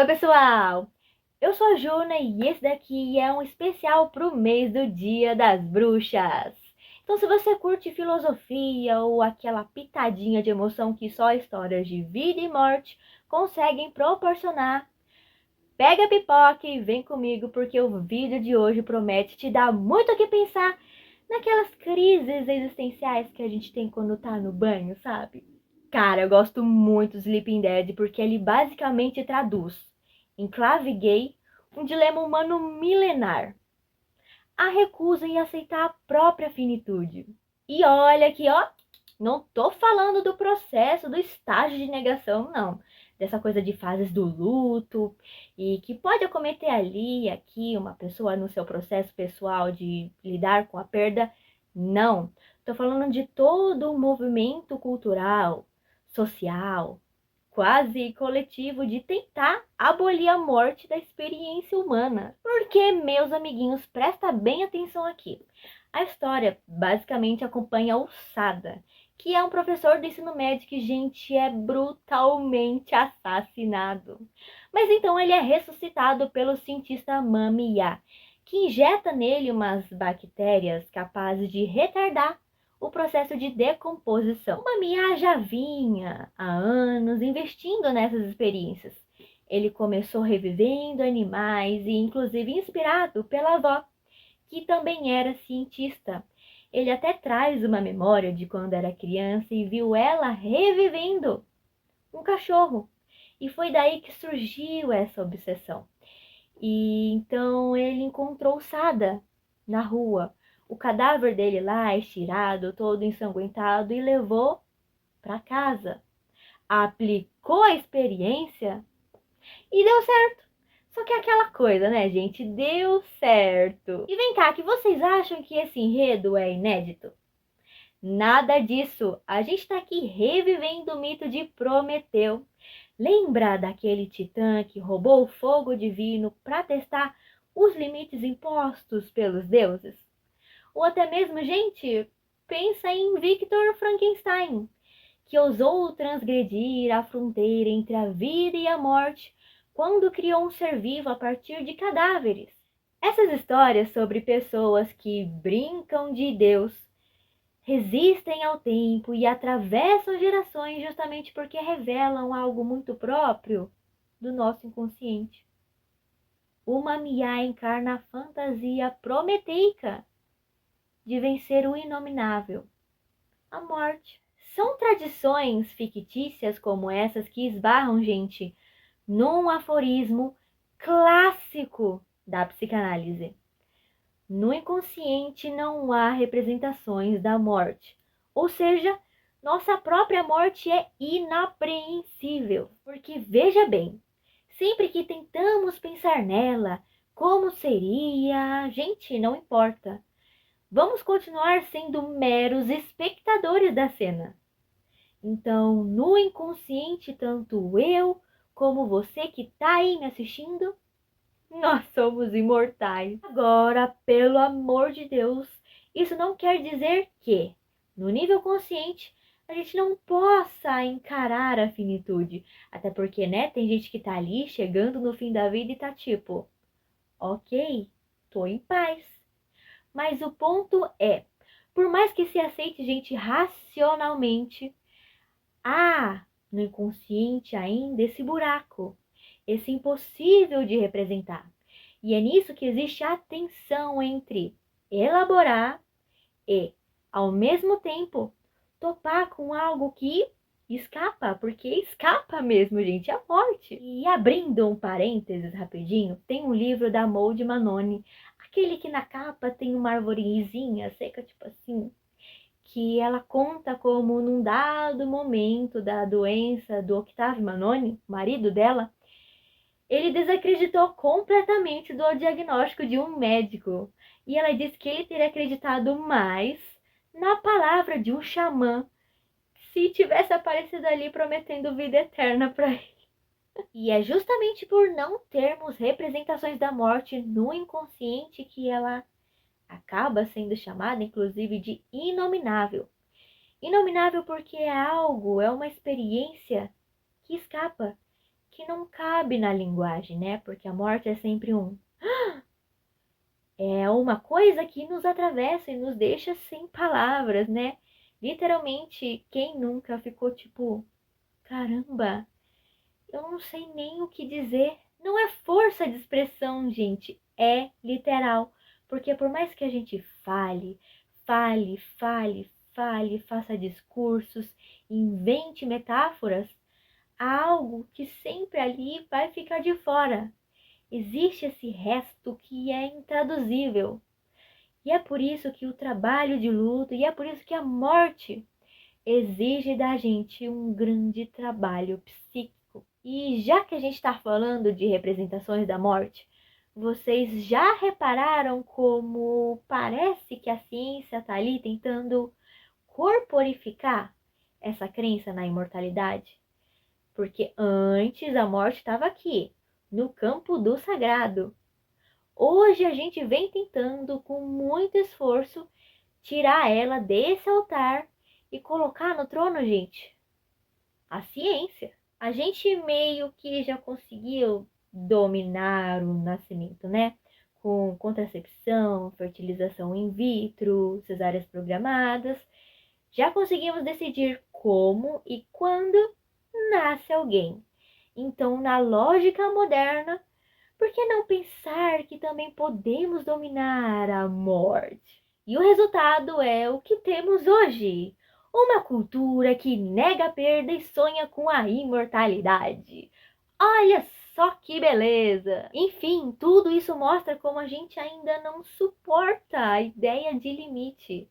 Oi, pessoal! Eu sou a Juna e esse daqui é um especial pro mês do Dia das Bruxas. Então, se você curte filosofia ou aquela pitadinha de emoção que só histórias de vida e morte conseguem proporcionar, pega a pipoca e vem comigo porque o vídeo de hoje promete te dar muito o que pensar naquelas crises existenciais que a gente tem quando tá no banho, sabe? Cara, eu gosto muito do Sleeping Dead porque ele basicamente traduz, em clave gay, um dilema humano milenar. A recusa em aceitar a própria finitude. E olha que, ó, não tô falando do processo, do estágio de negação, não. Dessa coisa de fases do luto e que pode acometer ali e aqui uma pessoa no seu processo pessoal de lidar com a perda. Não. Tô falando de todo o movimento cultural, social, quase coletivo de tentar abolir a morte da experiência humana. Porque, meus amiguinhos, presta bem atenção aqui. A história basicamente acompanha o Sada, que é um professor do ensino médio que, gente, é brutalmente assassinado. Mas então ele é ressuscitado pelo cientista Mamiya, que injeta nele umas bactérias capazes de retardar o processo de decomposição. Mamiya já vinha há anos investindo nessas experiências. Ele começou revivendo animais e inclusive inspirado pela avó, que também era cientista. Ele até traz uma memória de quando era criança e viu ela revivendo um cachorro. E foi daí que surgiu essa obsessão. E então ele encontrou Sada na rua, o cadáver dele lá estirado, todo ensanguentado, e levou para casa. Aplicou a experiência e deu certo. Só que é aquela coisa, né, gente? Deu certo. E vem cá, que vocês acham que esse enredo é inédito? Nada disso. A gente tá aqui revivendo o mito de Prometeu. Lembra daquele titã que roubou o fogo divino para testar os limites impostos pelos deuses? Ou até mesmo, gente, pensa em Victor Frankenstein, que ousou transgredir a fronteira entre a vida e a morte quando criou um ser vivo a partir de cadáveres. Essas histórias sobre pessoas que brincam de Deus resistem ao tempo e atravessam gerações justamente porque revelam algo muito próprio do nosso inconsciente. O Mamiya encarna a fantasia prometeica de vencer o inominável, a morte. São tradições fictícias como essas que esbarram, gente, num aforismo clássico da psicanálise. No inconsciente não há representações da morte, ou seja, nossa própria morte é inapreensível. Porque veja bem, sempre que tentamos pensar nela, como seria, gente, não importa. Vamos continuar sendo meros espectadores da cena. Então, no inconsciente, tanto eu como você que está aí me assistindo, nós somos imortais. Agora, pelo amor de Deus, isso não quer dizer que, no nível consciente, a gente não possa encarar a finitude. Até porque, né, tem gente que tá ali chegando no fim da vida e tá tipo, ok, tô em paz. Mas o ponto é, por mais que se aceite gente racionalmente, há no inconsciente ainda esse buraco, esse impossível de representar. E é nisso que existe a tensão entre elaborar e, ao mesmo tempo, topar com algo que escapa, porque escapa mesmo, gente, a morte. E abrindo um parênteses rapidinho, tem um livro da Maud Manoni, aquele que na capa tem uma arvorezinha seca, tipo assim, que ela conta como num dado momento da doença do Octave Manoni, marido dela, ele desacreditou completamente do diagnóstico de um médico. E ela disse que ele teria acreditado mais na palavra de um xamã se tivesse aparecido ali prometendo vida eterna para ele. E é justamente por não termos representações da morte no inconsciente que ela acaba sendo chamada, inclusive, de inominável. Inominável porque é algo, é uma experiência que escapa, que não cabe na linguagem, né? Porque a morte é sempre é uma coisa que nos atravessa e nos deixa sem palavras, né? Literalmente, quem nunca ficou tipo, caramba, eu não sei nem o que dizer. Não é força de expressão, gente, é literal. Porque por mais que a gente fale, faça discursos, invente metáforas, há algo que sempre ali vai ficar de fora. Existe esse resto que é intraduzível. E é por isso que o trabalho de luto, e é por isso que a morte exige da gente um grande trabalho psíquico. E já que a gente está falando de representações da morte, vocês já repararam como parece que a ciência está ali tentando corporificar essa crença na imortalidade? Porque antes a morte estava aqui, no campo do sagrado. Hoje a gente vem tentando, com muito esforço, tirar ela desse altar e colocar no trono, gente, a ciência. A gente meio que já conseguiu dominar o nascimento, né? Com contracepção, fertilização in vitro, cesáreas programadas. Já conseguimos decidir como e quando nasce alguém. Então, na lógica moderna, por que não pensar que também podemos dominar a morte? E o resultado é o que temos hoje. Uma cultura que nega a perda e sonha com a imortalidade. Olha só que beleza! Enfim, tudo isso mostra como a gente ainda não suporta a ideia de limite.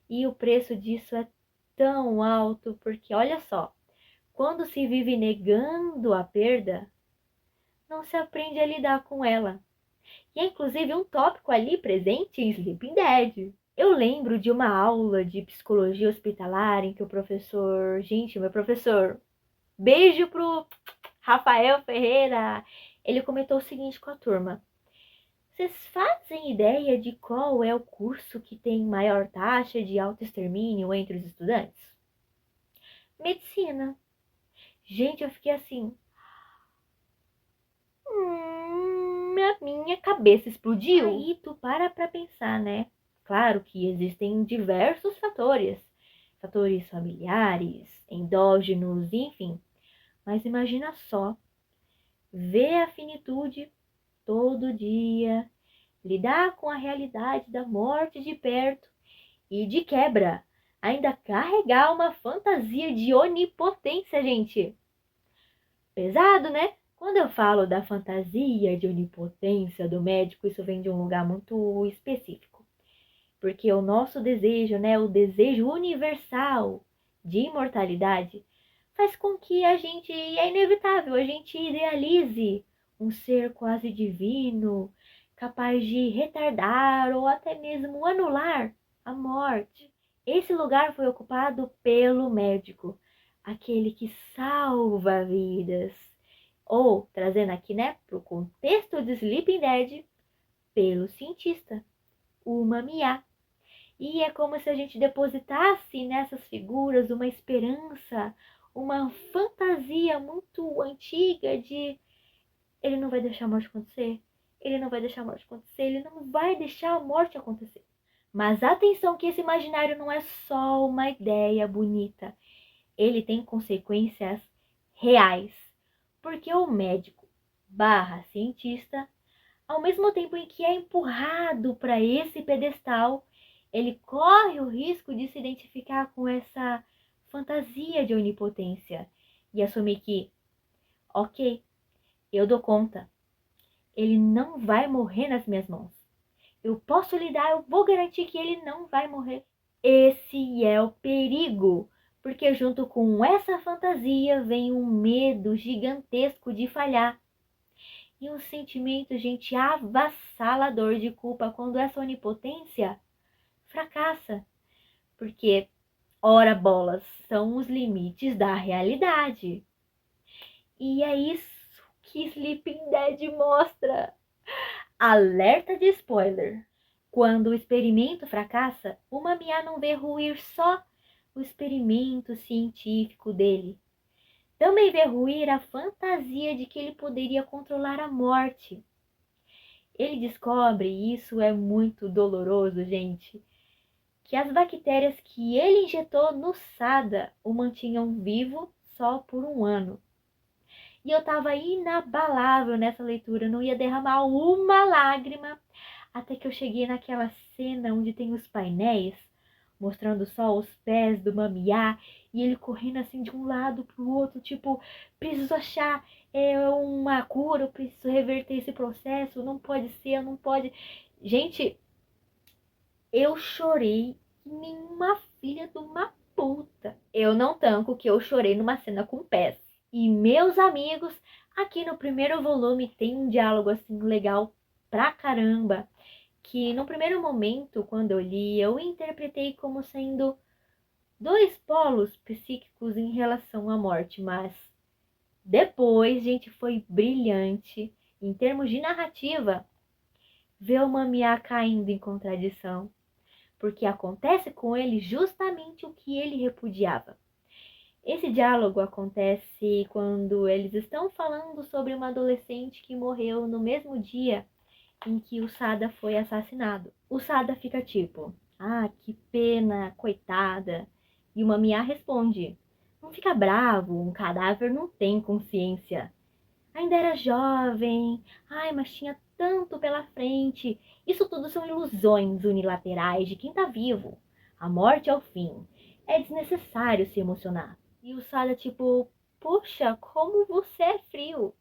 E o preço disso é tão alto porque, olha só, quando se vive negando a perda, não se aprende a lidar com ela. E é inclusive um tópico ali presente em Sleeping Dead. Eu lembro de uma aula de psicologia hospitalar em que o professor, gente, meu professor, beijo pro Rafael Ferreira, ele comentou o seguinte com a turma: vocês fazem ideia de qual é o curso que tem maior taxa de autoextermínio entre os estudantes? Medicina. Gente, eu fiquei assim, a minha cabeça explodiu. Aí tu para pra pensar, né? Claro que existem diversos fatores. Fatores familiares, endógenos, enfim. Mas imagina só, ver a finitude todo dia, lidar com a realidade da morte de perto e, de quebra, ainda carregar uma fantasia de onipotência, gente. Pesado, né? Quando eu falo da fantasia de onipotência do médico, isso vem de um lugar muito específico. Porque o nosso desejo, né, o desejo universal de imortalidade, faz com que é inevitável, a gente idealize um ser quase divino, capaz de retardar ou até mesmo anular a morte. Esse lugar foi ocupado pelo médico, aquele que salva vidas. Ou, trazendo aqui, né, para o contexto de Sleeping Dead, pelo cientista, o Mamiá. E é como se a gente depositasse nessas figuras uma esperança, uma fantasia muito antiga de ele não vai deixar a morte acontecer, ele não vai deixar a morte acontecer, ele não vai deixar a morte acontecer. Mas atenção que esse imaginário não é só uma ideia bonita, ele tem consequências reais. Porque o médico barra cientista, ao mesmo tempo em que é empurrado para esse pedestal, ele corre o risco de se identificar com essa fantasia de onipotência e assumir que, ok, eu dou conta, ele não vai morrer nas minhas mãos. Eu posso lidar, eu vou garantir que ele não vai morrer. Esse é o perigo, porque junto com essa fantasia vem um medo gigantesco de falhar. E um sentimento, gente, avassalador de culpa quando essa onipotência fracassa. Porque, ora bolas, são os limites da realidade. E é isso que Sleeping Dead mostra. Alerta de spoiler. Quando o experimento fracassa, o Mamiá não vê ruir só o experimento científico dele. também vê ruir a fantasia de que ele poderia controlar a morte. Ele descobre, e isso é muito doloroso, gente, que as bactérias que ele injetou no Sada o mantinham vivo só por 1 ano. E eu tava inabalável nessa leitura, não ia derramar uma lágrima, até que eu cheguei naquela cena onde tem os painéis, mostrando só os pés do Mamiá, e ele correndo assim de um lado pro outro, tipo, preciso achar uma cura, eu preciso reverter esse processo, não pode ser, não pode. Gente, eu chorei que nem uma filha de uma puta. Eu não tanco que eu chorei numa cena com pés. E meus amigos, aqui no primeiro volume tem um diálogo assim legal pra caramba, que no primeiro momento, quando eu li, eu interpretei como sendo dois polos psíquicos em relação à morte, mas depois, gente, foi brilhante em termos de narrativa ver o Mamiá caindo em contradição, porque acontece com ele justamente o que ele repudiava. Esse diálogo acontece quando eles estão falando sobre uma adolescente que morreu no mesmo dia em que o Sada foi assassinado. O Sada fica tipo, que pena, coitada. E o Mamiá responde, não fica bravo, um cadáver não tem consciência. Ainda era jovem, mas tinha tanto pela frente. Isso tudo são ilusões unilaterais de quem tá vivo. A morte é o fim. É desnecessário se emocionar. E o Sada tipo, poxa, como você é frio.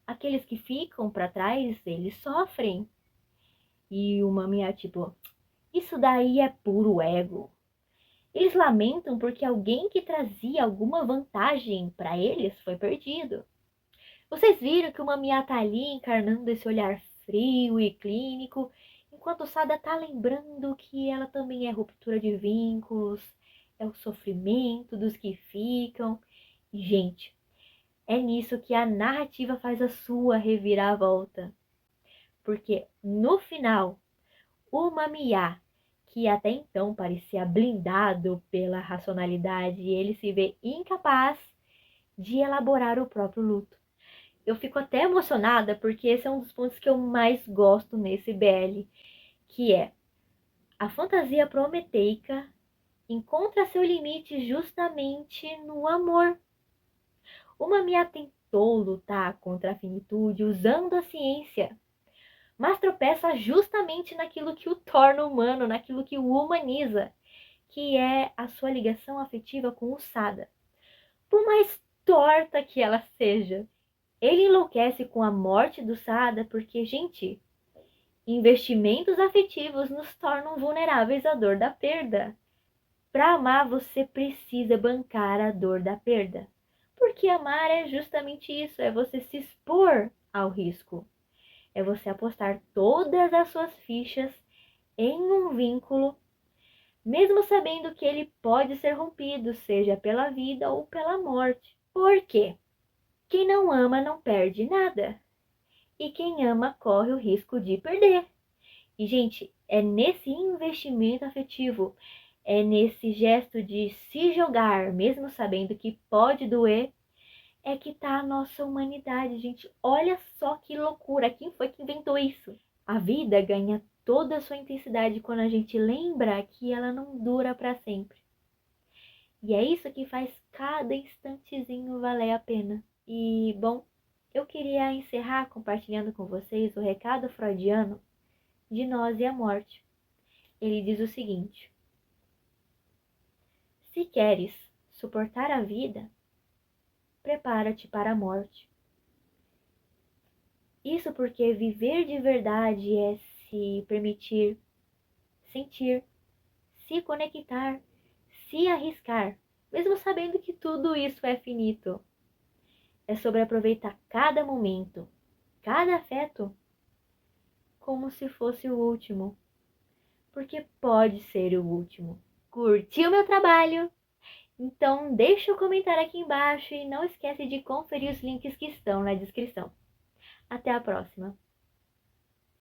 Aqueles que ficam pra trás, eles sofrem. E o Mamiya tipo, isso daí é puro ego. Eles lamentam porque alguém que trazia alguma vantagem pra eles foi perdido. Vocês viram que o Mamiya tá ali encarnando esse olhar frio e clínico, enquanto o Sada tá lembrando que ela também é ruptura de vínculos, é o sofrimento dos que ficam. E, gente, é nisso que a narrativa faz a sua reviravolta. Porque, no final, o Mamiya, que até então parecia blindado pela racionalidade, ele se vê incapaz de elaborar o próprio luto. Eu fico até emocionada porque esse é um dos pontos que eu mais gosto nesse BL, que é a fantasia prometeica encontra seu limite justamente no amor. O Mamiya tentou lutar contra a finitude usando a ciência, mas tropeça justamente naquilo que o torna humano, naquilo que o humaniza, que é a sua ligação afetiva com o Sada. Por mais torta que ela seja, ele enlouquece com a morte do Sada porque, gente, investimentos afetivos nos tornam vulneráveis à dor da perda. Para amar, você precisa bancar a dor da perda. Porque amar é justamente isso, é você se expor ao risco. É você apostar todas as suas fichas em um vínculo, mesmo sabendo que ele pode ser rompido, seja pela vida ou pela morte. Por quê? Quem não ama não perde nada. E quem ama corre o risco de perder. E, gente, é nesse investimento afetivo, é nesse gesto de se jogar, mesmo sabendo que pode doer, é que tá a nossa humanidade, gente. Olha só que loucura, quem foi que inventou isso? A vida ganha toda a sua intensidade quando a gente lembra que ela não dura para sempre. E é isso que faz cada instantezinho valer a pena. E, bom, eu queria encerrar compartilhando com vocês o recado freudiano de Nós e a Morte. Ele diz o seguinte: se queres suportar a vida, prepara-te para a morte. Isso porque viver de verdade é se permitir sentir, se conectar, se arriscar, mesmo sabendo que tudo isso é finito. É sobre aproveitar cada momento, cada afeto, como se fosse o último, porque pode ser o último. Curtiu meu trabalho? Então deixa o comentário aqui embaixo e não esquece de conferir os links que estão na descrição. Até a próxima!